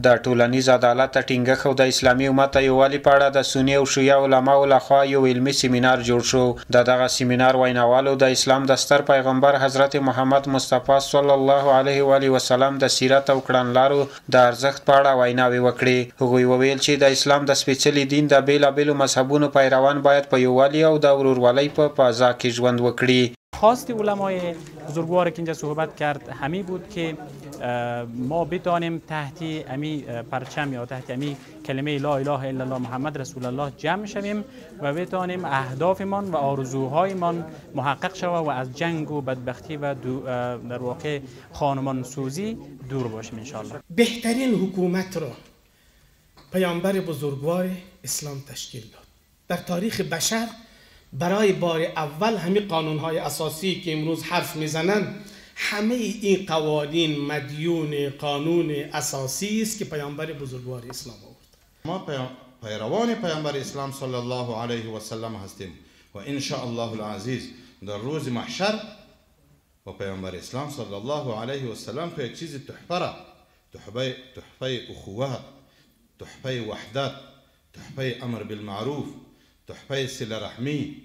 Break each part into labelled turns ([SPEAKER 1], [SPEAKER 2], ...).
[SPEAKER 1] د ټولنیز عدالت ټینګښت او د اسلامي امت یووالي په اړه د سنی او شیعه علماو لخوا یو علمي سیمینار جوړ شو. دغه سیمینار ویناوالو د اسلام د ستر پیغمبر حضرت محمد مصطفی صلی الله علیه و آله وسلم د سیرت او کړنلارو د ارزښت په اړه ویناوي وکړي. هغوی وویل چې د اسلام د سپېڅلي دین د بیلابیلو مذهبونو پیروان باید په یووالي او د ورورولۍ په فضا کې ژوند وکړي.
[SPEAKER 2] خواست علمای بزرگوار که اینجا صحبت کرد همی بود که ما بتانیم تحت امی پرچم یا تحت امی کلمه لا اله الا الله محمد رسول الله جمع شویم و بتانیم اهدافمان و آرزوهایمان محقق شود و از جنگ و بدبختی و در واقع خانمان سوزی دور باشیم ان شاء الله.
[SPEAKER 3] بهترین حکومت را پیامبر بزرگوار اسلام تشکیل داد. در تاریخ بشر برای بار اول همه قانونهای اساسی که امروز حرف میزنن همه این قوانین مدیون قانون اساسی است که پیامبر بزرگوار اسلام آورد.
[SPEAKER 4] ما پیروان پیامبر اسلام صلی الله علیه و سلم هستیم و ان شاء الله العزیز در روز محشر و پیامبر اسلام صلی الله علیه و سلم تو یک چیز تحفه اخوه، تحفه وحدت، تحفه امر بالمعروف، تحفه صله رحمی،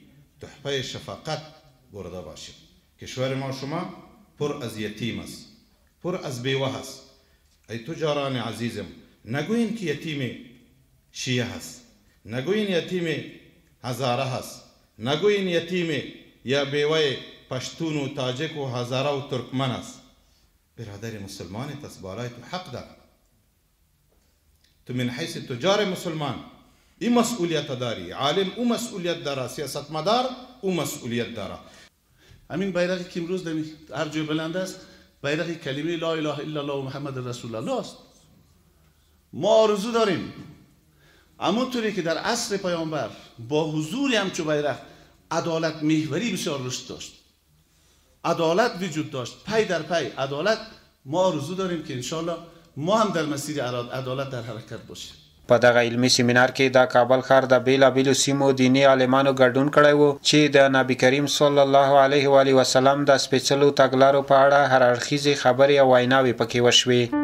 [SPEAKER 4] تحفه شفقت برده باشیم. کشور ما شما پر از یتیم است، پر از بیوه است. ای تجاران عزیزم، نگوین که یتیم شیعه هست، نگوین یتیم هزاره هست، نگوین یتیم یا بیوه پشتون و تاجک و هزاره و ترکمن است. برادر مسلمان است، بالای تو حق دارد. تو من حیث تجار مسلمان این مسئولیت داری، عالم او مسئولیت داره، سیاستمدار او مسئولیت داره.
[SPEAKER 5] همین بیرقی که امروز هر جای بلند است بیرق کلمه لا اله الا الله محمد رسول الله است. ما آرزو داریم همونطوری که در عصر پیامبر با حضور همچو بیرق عدالت محوری بسیار رشد داشت، عدالت وجود داشت، پی در پی عدالت. ما آرزو داریم که انشالله ما هم در مسیر عدالت در حرکت باشیم.
[SPEAKER 1] په دغه علمي سیمینار کې د کابل ښار د بیلابیلو سیمو دیني عالمانو ګډون کړی و چې د نبی کریم صلی الله علیه و آله وسلم د سپېڅلو تګلارو په اړه هر اړخیزې خبرې او ویناوې پکې وشوې.